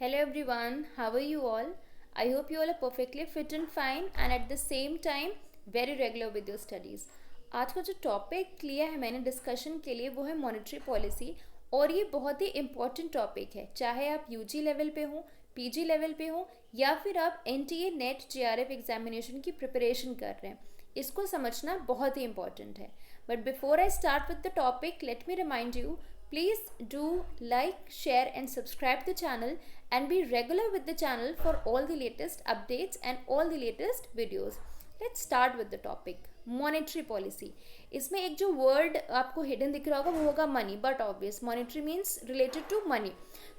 Hello everyone, how are you all? I hope you all are perfectly fit and fine and at the same time very regular with your studies. आज का जो topic लिया है मैंने discussion के लिए वो है मॉनेटरी पॉलिसी और ये बहुत ही इम्पॉर्टेंट टॉपिक है, चाहे आप यूजी लेवल पे हो, पीजी लेवल पे हो या फिर आप एनटीए नेट जेआरएफ एग्जामिनेशन की प्रिपरेशन कर रहे हैं. इसको समझना बहुत ही इम्पॉर्टेंट है. But before I start with the topic, let me remind you, please do like, share and subscribe the channel and be regular with the channel for all the latest updates and all the latest videos. Let's start with the topic monetary policy. इसमें एक जो word आपको hidden दिख रहा होगा वो होगा money, but obvious monetary means related to money.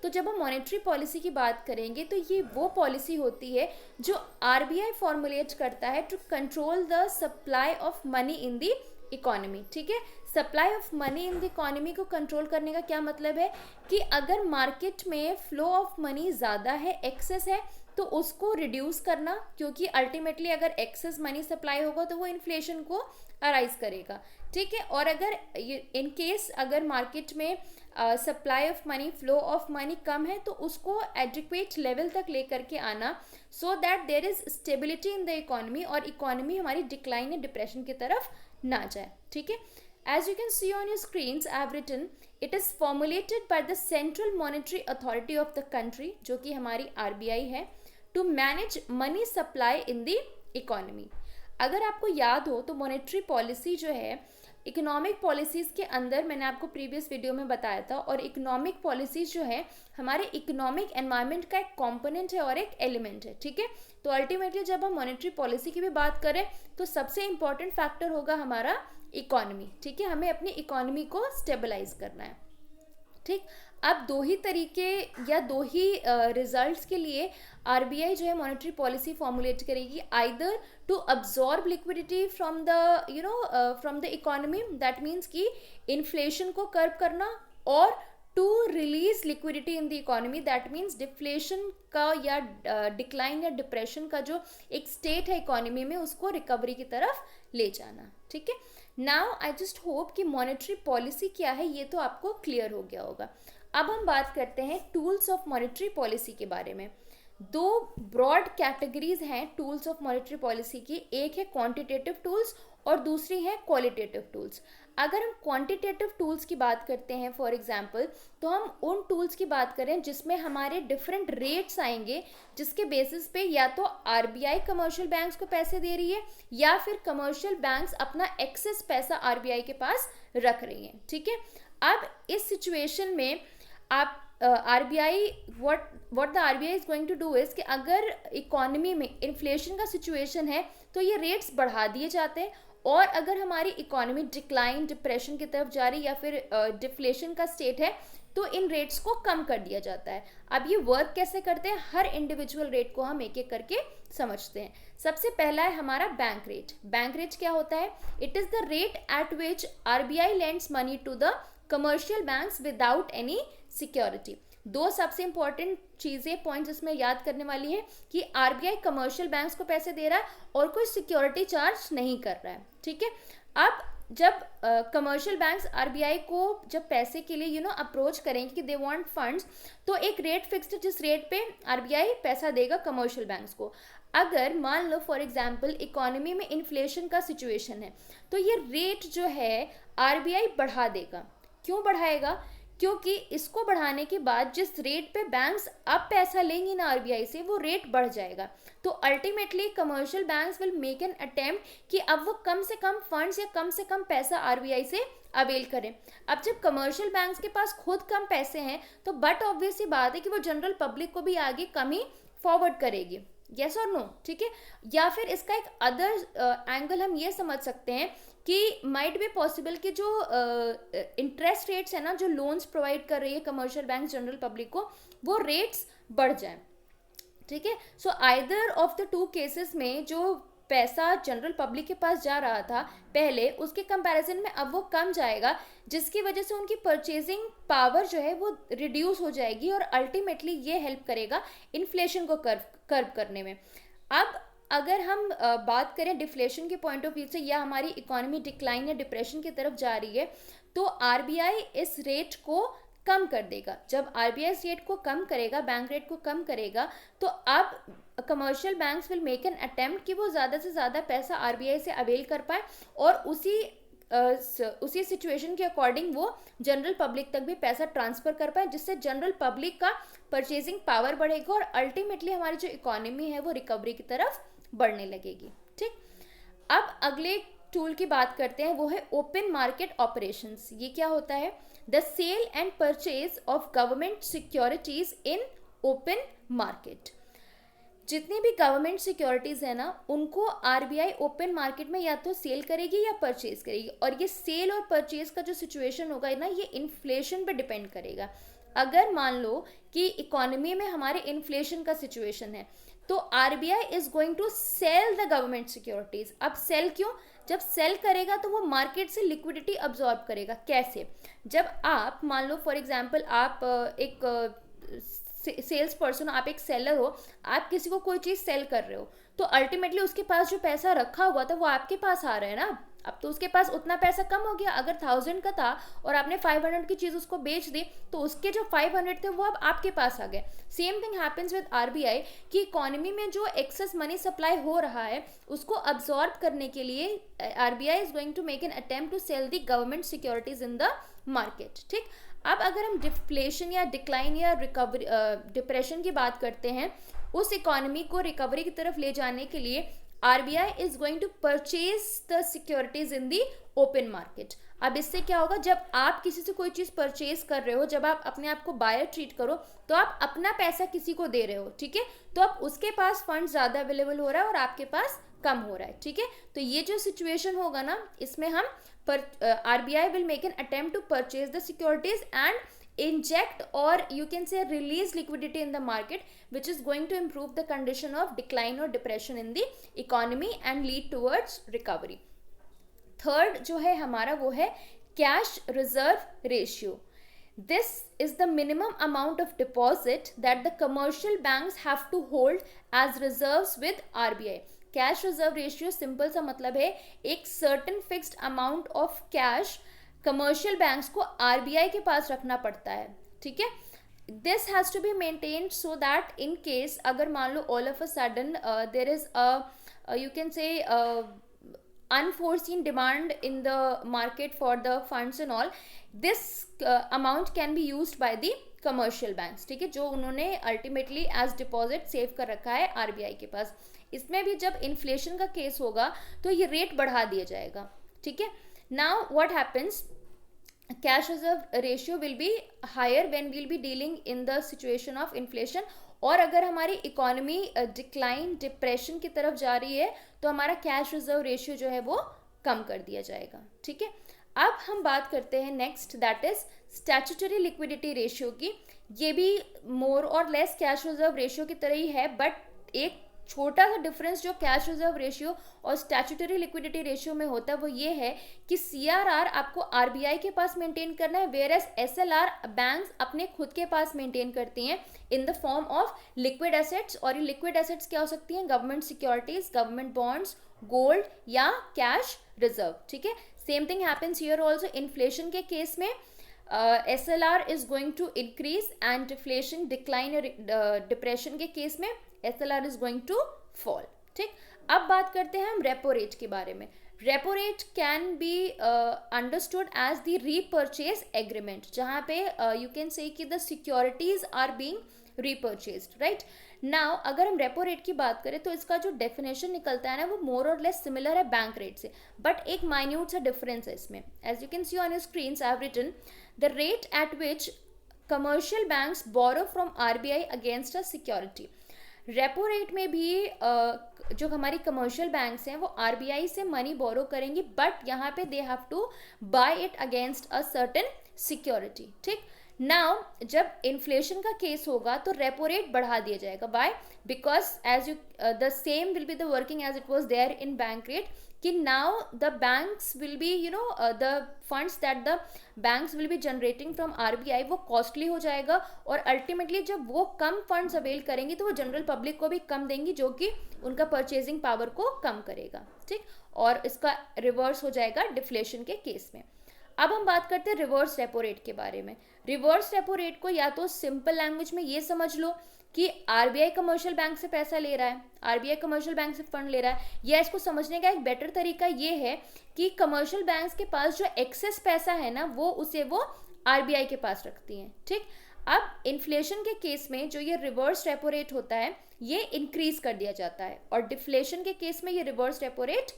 तो जब हम मॉनेटरी पॉलिसी की बात करेंगे तो ये वो पॉलिसी होती है जो आरबीआई फॉर्मुलेट करता है to control the supply of money in the economy. ठीक है, supply of money in the economy को कंट्रोल करने का क्या मतलब है कि अगर मार्केट में फ्लो ऑफ मनी ज़्यादा है, एक्सेस है, तो उसको रिड्यूस करना, क्योंकि अल्टीमेटली अगर एक्सेस मनी सप्लाई होगा तो वो इन्फ्लेशन को अराइज करेगा. ठीक है, और अगर इन केस अगर मार्केट में supply of money, flow of money कम है तो उसको एडिक्वेट लेवल तक लेकर के आना, so that there is stability in the economy और इकोनॉमी हमारी डिक्लाइन या डिप्रेशन की तरफ ना जाए. ठीक है, as you can see on your screens, I have written it is formulated by the Central Monetary Authority of the country, जो कि हमारी RBI है, to manage money supply in the economy. अगर आपको याद हो तो मॉनेटरी पॉलिसी जो है इकोनॉमिक पॉलिसीज़ के अंदर मैंने आपको प्रीवियस वीडियो में बताया था, और इकोनॉमिक पॉलिसीज़ जो है हमारे इकोनॉमिक एनवायरनमेंट का एक कंपोनेंट है और एक एलिमेंट है. ठीक है, तो अल्टीमेटली जब हम मॉनेटरी पॉलिसी की भी बात करें तो सबसे इंपॉर्टेंट फैक्टर होगा हमारा इकोनॉमी. ठीक है, हमें अपनी इकोनॉमी को स्टेबलाइज करना है. ठीक, अब दो ही तरीके या दो ही रिजल्ट्स के लिए आरबीआई जो है मॉनेटरी पॉलिसी फॉर्मुलेट करेगी, either to absorb liquidity from the from the economy, that means कि इन्फ्लेशन को कर्व करना, और to release liquidity in the economy, that means deflation का या डिक्लाइन या डिप्रेशन का जो एक स्टेट है इकोनॉमी में उसको रिकवरी की तरफ ले जाना. ठीक है, नाउ आई जस्ट होप कि मॉनेटरी पॉलिसी क्या है ये तो आपको क्लियर हो गया होगा. अब हम बात करते हैं टूल्स ऑफ मॉनेटरी पॉलिसी के बारे में. दो ब्रॉड कैटेगरीज हैं टूल्स ऑफ मॉनेटरी पॉलिसी की, एक है क्वांटिटेटिव टूल्स और दूसरी है क्वालिटेटिव टूल्स. अगर हम क्वांटिटेटिव टूल्स की बात करते हैं फॉर एग्जांपल, तो हम उन टूल्स की बात करें जिसमें हमारे डिफरेंट रेट्स आएंगे, जिसके बेसिस पे या तो आरबीआई कमर्शियल बैंक्स को पैसे दे रही है या फिर कमर्शियल बैंक्स अपना एक्सेस पैसा आरबीआई के पास रख रही हैं. ठीक है, अब इस सिचुएशन में आप RBI what the RBI is going to do is कि अगर इकोनॉमी में इन्फ्लेशन का सिचुएशन है तो ये रेट्स बढ़ा दिए जाते हैं, और अगर हमारी इकोनॉमी डिक्लाइन डिप्रेशन की तरफ जा रही या फिर डिफ्लेशन का स्टेट है तो इन रेट्स को कम कर दिया जाता है. अब ये वर्क कैसे करते हैं, हर इंडिविजुअल रेट को हम एक एक करके समझते हैं. सबसे पहला है हमारा बैंक रेट. बैंक रेट क्या होता है? It is the rate at which RBI lends money to the commercial banks without any security. दो सबसे इंपॉर्टेंट चीज़ें पॉइंट्स इसमें याद करने वाली है कि आरबीआई कमर्शियल बैंक्स को पैसे दे रहा है और कोई सिक्योरिटी चार्ज नहीं कर रहा है. ठीक है, अब जब कमर्शियल बैंक्स आरबीआई को जब पैसे के लिए अप्रोच करेंगे कि दे वांट फंड्स, तो एक रेट फिक्स्ड है जिस रेट पे आरबीआई पैसा देगा कमर्शियल बैंक्स को. अगर मान लो फॉर एग्जांपल इकोनॉमी में इन्फ्लेशन का सिचुएशन है तो ये रेट जो है आरबीआई बढ़ा देगा. क्यों बढ़ाएगा? क्योंकि इसको बढ़ाने के बाद जिस रेट पे बैंक्स अब पैसा लेंगी ना आरबीआई से, वो रेट बढ़ जाएगा. तो ultimately commercial banks will make an attempt कि अब वो कम से कम फंड्स या कम से कम पैसा आरबीआई से अवेल करें. अब जब कमर्शियल बैंक्स के पास खुद कम पैसे हैं तो बट ऑब्वियस ही बात है कि वो जनरल पब्लिक को भी आगे कम ही फॉरवर्ड करेगी. यस और नो? ठीक है, या फिर इसका एक अदर एंगल हम ये समझ सकते हैं कि माइट बी पॉसिबल कि जो इंटरेस्ट रेट्स है ना, जो लोन्स प्रोवाइड कर रही है कमर्शियल बैंक जनरल पब्लिक को, वो रेट्स बढ़ जाएं. ठीक है, so either of the two cases में जो पैसा जनरल पब्लिक के पास जा रहा था पहले, उसके कंपैरिजन में अब वो कम जाएगा, जिसकी वजह से उनकी परचेजिंग पावर जो है वो रिड्यूस हो जाएगी और अल्टीमेटली ये हेल्प करेगा इन्फ्लेशन को कर्व करने में. अब अगर हम बात करें डिफ्लेशन के पॉइंट ऑफ व्यू से या हमारी इकोनॉमी डिक्लाइन या डिप्रेशन की तरफ जा रही है, तो आरबीआई इस रेट को कम कर देगा। जब आरबीआई रेट को कम करेगा, बैंक रेट को कम करेगा, तो अब commercial banks will make an attempt कि वो ज़्यादा से ज़्यादा पैसा आरबीआई से अवेल कर पाए और उसी सिचुएशन के अकॉर्डिंग वो जनरल पब्लिक तक भी पैसा ट्रांसफर कर पाए, जिससे जनरल पब्लिक का परचेजिंग पावर बढ़ेगा और अल्टीमेटली हमारी जो इकोनॉमी है वो रिकवरी की तरफ बढ़ने लगेगी। ठीक, अब अगले टूल की बात करते हैं, वो है ओपन मार्केट ऑपरेशंस। ये क्या होता है? The sale and purchase of government securities in open market. जितनी भी गवर्नमेंट सिक्योरिटीज है ना, उनको आरबीआई ओपन मार्केट में या तो सेल करेगी या परचेज करेगी, और ये सेल और परचेज का जो सिचुएशन होगा ना, ये इन्फ्लेशन पे डिपेंड करेगा। अगर मान लो कि इकोनॉमी में हमारे इन्फ्लेशन का सिचुएशन है, तो RBI is going to sell the government securities. अब सेल क्यों? जब सेल करेगा तो वो मार्केट से लिक्विडिटी अब्जॉर्ब करेगा। कैसे? जब आप मान लो फॉर एग्जांपल आप एक सेल्स पर्सन, आप एक सेलर हो, आप किसी को कोई चीज़ सेल कर रहे हो, तो अल्टीमेटली उसके पास जो पैसा रखा हुआ था वो आपके पास आ रहा है ना। अब तो उसके पास उतना पैसा कम हो गया। अगर 1000 का था और आपने 500 की चीज़ उसको बेच दी, तो उसके जो 500 थे वो अब आपके पास आ गए। Same thing happens with RBI कि इकोनॉमी में जो एक्सेस मनी सप्लाई हो रहा है उसको अब्जॉर्ब करने के लिए RBI is going to make an attempt to sell the government securities in the market. ठीक, अब अगर हम डिफ्लेशन या डिक्लाइन या रिकवरी डिप्रेशन की बात करते हैं, उस इकोनॉमी को रिकवरी की तरफ ले जाने के लिए RBI is going to purchase the securities in the open market. अब इससे क्या होगा? जब आप किसी से कोई चीज़ परचेज कर रहे हो, जब आप अपने आप को बायर ट्रीट करो, तो आप अपना पैसा किसी को दे रहे हो। ठीक है, तो अब उसके पास फंड ज़्यादा अवेलेबल हो रहा है और आपके पास कम हो रहा है। ठीक है, तो ये जो सिचुएशन होगा ना, इसमें हम RBI will make an attempt to purchase the securities and inject, or you can say release liquidity in the market, which is going to improve the condition of decline or depression in the economy and lead towards recovery. Third जो है हमारा वो है cash reserve ratio. This is the minimum amount of deposit that the commercial banks have to hold as reserves with RBI. Cash reserve ratio simple सा मतलब है एक certain fixed amount of cash commercial banks को RBI के पास रखना पड़ता है. ठीक है, this has to be maintained so that in case अगर मान लो all of a sudden there is you can say unforeseen demand in the market for the funds and all, this amount can be used by the commercial banks. ठीक है, जो उन्होंने ultimately as deposit save कर रखा है RBI के पास. इसमें भी जब इन्फ्लेशन का केस होगा तो ये रेट बढ़ा दिया जाएगा. ठीक है, now what happens, cash reserve ratio will be higher when we'll be dealing in the situation of inflation. और अगर हमारी इकोनॉमी डिक्लाइन डिप्रेशन की तरफ जा रही है तो हमारा कैश रिजर्व रेशियो जो है वो कम कर दिया जाएगा. ठीक है, अब हम बात करते हैं next, that is statutory liquidity ratio की. ये भी मोर और लेस कैश रिजर्व रेशियो की तरह ही है, बट एक छोटा सा डिफरेंस जो कैश रिजर्व रेशियो और स्टैट्यूटरी लिक्विडिटी रेशियो में होता है वो ये है कि सीआरआर आपको आरबीआई के पास मेंटेन करना है, वेयर एज एसएलआर बैंक्स अपने खुद के पास मेंटेन करती हैं in the form of liquid assets. और ये लिक्विड एसेट्स क्या हो सकती हैं? Government securities, government bonds, gold या कैश रिजर्व. ठीक है, same thing happens here also. Inflation के केस में SLR is going to increase and deflation decline depression के केस में SLR is going to fall. ठीक, अब बात करते हैं हम रेपो रेट के बारे में. Repo rate can be understood as the repurchase agreement, जहाँ पे यू कैन से कि the securities are being repurchased. Right now अगर हम रेपो रेट की बात करें तो इसका जो डेफिनेशन निकलता है ना वो मोर और लेस सिमिलर है बैंक रेट से, बट एक माइन्यूट सा डिफरेंस है इसमें. As you can see on your screen I have written the rate at which commercial banks borrow from RBI against a security. Repo rate में भी जो हमारी कमर्शियल बैंक्स हैं वो आरबीआई से मनी बोरो करेंगी, बट यहाँ पे they have to buy it against a certain security. ठीक, नाउ जब इन्फ्लेशन का केस होगा तो रेपो रेट बढ़ा दिया जाएगा. Why? Because as you the same will be the working as it was there in bank rate, कि now the banks will be you know the funds that the banks will be generating from RBI वो costly हो जाएगा, और ultimately जब वो कम funds avail करेंगी तो वो जनरल पब्लिक को भी कम देंगी, जो कि उनका परचेजिंग पावर को कम करेगा. ठीक, और इसका रिवर्स हो जाएगा डिफ्लेशन के केस में. अब हम बात करते हैं रिवर्स रेपो रेट के बारे में. रिवर्स रेपो रेट को या तो सिंपल लैंग्वेज में ये समझ लो कि आरबीआई कमर्शियल बैंक से पैसा ले रहा है, आरबीआई कमर्शियल बैंक से फंड ले रहा है, या इसको समझने का एक बेटर तरीका ये है कि कमर्शियल बैंक्स के पास जो एक्सेस पैसा है ना वो आरबीआई के पास रखती हैं, ठीक। अब इन्फ्लेशन के केस में जो ये रिवर्स रेपो रेट होता है ये इंक्रीज कर दिया जाता है, और डिफ्लेशन के केस में ये रिवर्स रेपो रेट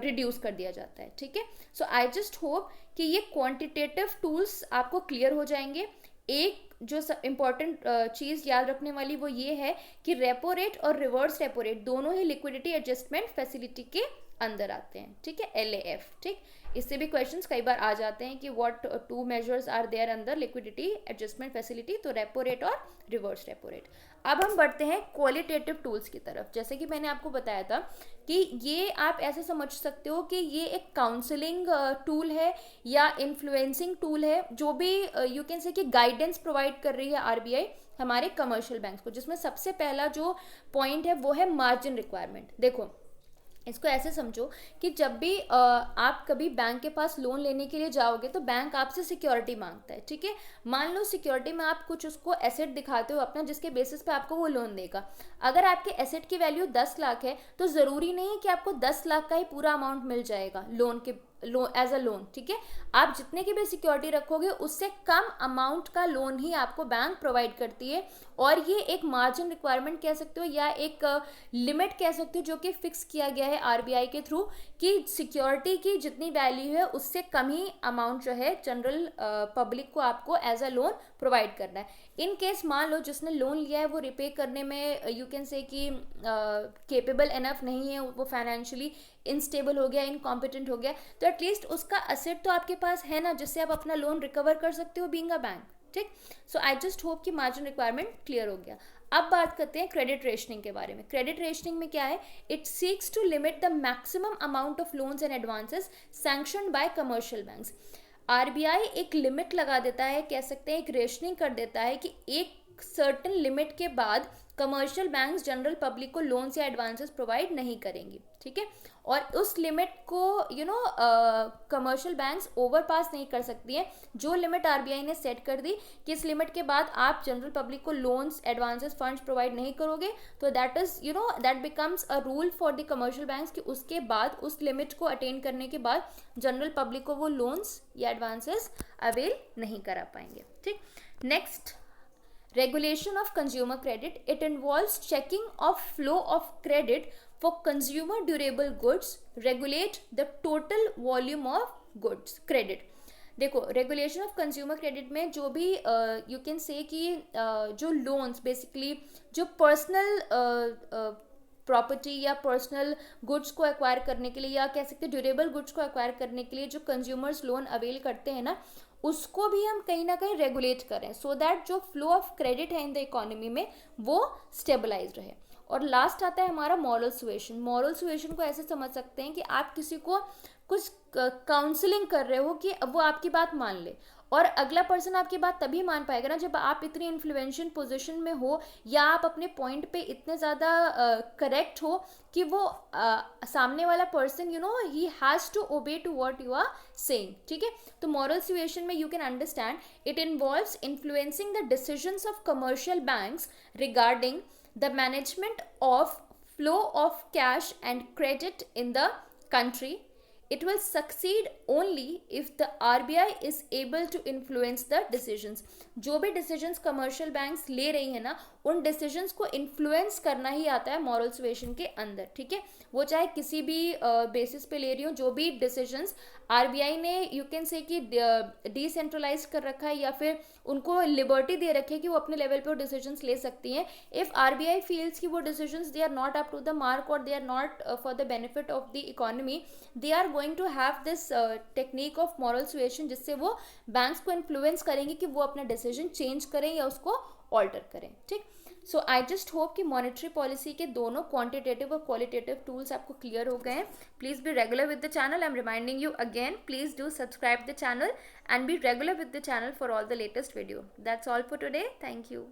रिड्यूस कर दिया जाता है, ठीक है। सो आई जस्ट होप कि ये क्वांटिटेटिव टूल्स आपको क्लियर हो जाएंगे। एक जो इम्पॉर्टेंट चीज़ याद रखने वाली वो ये है कि रेपो रेट और रिवर्स रेपो रेट दोनों ही लिक्विडिटी एडजस्टमेंट फैसिलिटी के अंदर आते हैं, ठीक है, LAF, ठीक। इससे भी क्वेश्चंस कई बार आ जाते हैं कि what two measures are there अंदर लिक्विडिटी एडजस्टमेंट फैसिलिटी, तो रेपो रेट और रिवर्स रेपो रेट। अब हम बढ़ते हैं क्वालिटेटिव टूल्स की तरफ। जैसे कि मैंने आपको बताया था कि ये आप ऐसे समझ सकते हो कि ये एक काउंसलिंग टूल है या इन्फ्लुएंसिंग टूल है, जो भी यू कैन से कि गाइडेंस प्रोवाइड कर रही है आरबीआई हमारे कमर्शियल बैंक्स को, जिसमें सबसे पहला जो पॉइंट है वो है मार्जिन रिक्वायरमेंट। देखो इसको ऐसे समझो कि जब भी आप कभी बैंक के पास लोन लेने के लिए जाओगे तो बैंक आपसे सिक्योरिटी मांगता है, ठीक है। मान लो सिक्योरिटी में आप कुछ उसको एसेट दिखाते हो अपना, जिसके बेसिस पे आपको वो लोन देगा। अगर आपके एसेट की वैल्यू 10 लाख है तो ज़रूरी नहीं है कि आपको 10 लाख का ही पूरा अमाउंट मिल जाएगा लोन एज अ लोन, ठीक है। आप जितने की भी सिक्योरिटी रखोगे उससे कम अमाउंट का लोन ही आपको बैंक प्रोवाइड करती है, और ये एक मार्जिन रिक्वायरमेंट कह सकते हो या एक लिमिट कह सकते हो जो कि फिक्स किया गया है आरबीआई के थ्रू कि सिक्योरिटी की जितनी वैल्यू है उससे कम ही अमाउंट जो है जनरल पब्लिक को आपको एज अ लोन प्रोवाइड करना है। इन केस मान लो जिसने लोन लिया है वो रिपे करने में यू कैन से कि केपेबल एनफ नहीं है, वो फाइनेंशियली इनस्टेबल हो गया, इनकॉम्पिटेंट हो गया, तो एटलीस्ट उसका असेट तो आपके पास है ना जिससे आप अपना लोन रिकवर कर सकते हो बीइंग अ बैंक, ठीक। सो आई जस्ट होप कि मार्जिन रिक्वायरमेंट क्लियर हो गया। अब बात करते हैं क्रेडिट रेशनिंग के बारे में। क्रेडिट रेशनिंग में क्या है? It seeks to limit the maximum amount of loans and advances sanctioned by commercial banks. RBI एक लिमिट लगा देता है, कह सकते हैं एक रेशनिंग कर देता है कि एक सर्टेन लिमिट के बाद कमर्शियल बैंक्स जनरल पब्लिक को लोन्स या एडवांसेस प्रोवाइड नहीं करेंगी, ठीक है। और उस लिमिट को कमर्शियल बैंक्स ओवरपास नहीं कर सकती हैं। जो लिमिट आरबीआई ने सेट कर दी कि इस लिमिट के बाद आप जनरल पब्लिक को लोन्स एडवांसेस फंड्स प्रोवाइड नहीं करोगे, तो that is that becomes a rule for the commercial banks कि उसके बाद उस लिमिट को अटेन करने के बाद जनरल पब्लिक को वो लोन्स या एडवांसेस अवेल नहीं करा पाएंगे, ठीक। Next, regulation of consumer credit. It involves checking of flow of credit for consumer durable goods, regulate the total volume of goods credit. देखो रेगुलेशन ऑफ कंज्यूमर क्रेडिट में जो भी यू कैन से कि जो लोन्स बेसिकली जो personal property या personal goods को acquire करने के लिए या कह सकते हैं ड्यूरेबल गुड्स को एक्वायर करने के लिए जो कंज्यूमर्स लोन अवेल करते हैं ना, उसको भी हम कहीं ना कहीं रेगुलेट करें सो दैट जो फ्लो ऑफ क्रेडिट है इन द इकोनॉमी में वो स्टेबलाइज रहे। और लास्ट आता है हमारा मॉरल सुएशन। मॉरल सुएशन को ऐसे समझ सकते हैं कि आप किसी को कुछ काउंसलिंग कर रहे हो कि वो आपकी बात मान ले, और अगला पर्सन आपकी बात तभी मान पाएगा ना जब आप इतनी इन्फ्लुएंशियल पोजीशन में हो या आप अपने पॉइंट पे इतने ज़्यादा करेक्ट हो कि वो सामने वाला पर्सन ही has to obey to what you are saying, ठीक है। तो मॉरल सुएशन में you can understand it involves influencing the decisions of commercial banks regarding the management of flow of cash and credit in the country. It will succeed only if the RBI is able to influence the decisions. जो भी decisions commercial banks ले रही है ना, उन decisions को influence करना ही आता है moral suasion के अंदर, ठीक है। वो चाहे किसी भी basis पे ले रही हो, जो भी decisions RBI ने you can say कि decentralize कर रखा है या फिर उनको liberty दे रखी है कि वो अपने level पे वो decisions ले सकती हैं। If RBI feels कि वो decisions they are not up to the mark or they are not for the benefit of the economy, they are going to have this technique of moral suasion, जिससे वो banks को influence करेंगे कि वो अपना decision change करें या उसको ऑल्टर करें, ठीक। सो आई जस्ट होप कि मॉनेटरी पॉलिसी के दोनों क्वांटिटेटिव और क्वालिटेटिव टूल्स आपको क्लियर हो गए हैं। Please be regular with the channel. I am reminding you again, please do subscribe the channel and be regular with the channel for all the latest video. That's all for today. Thank you.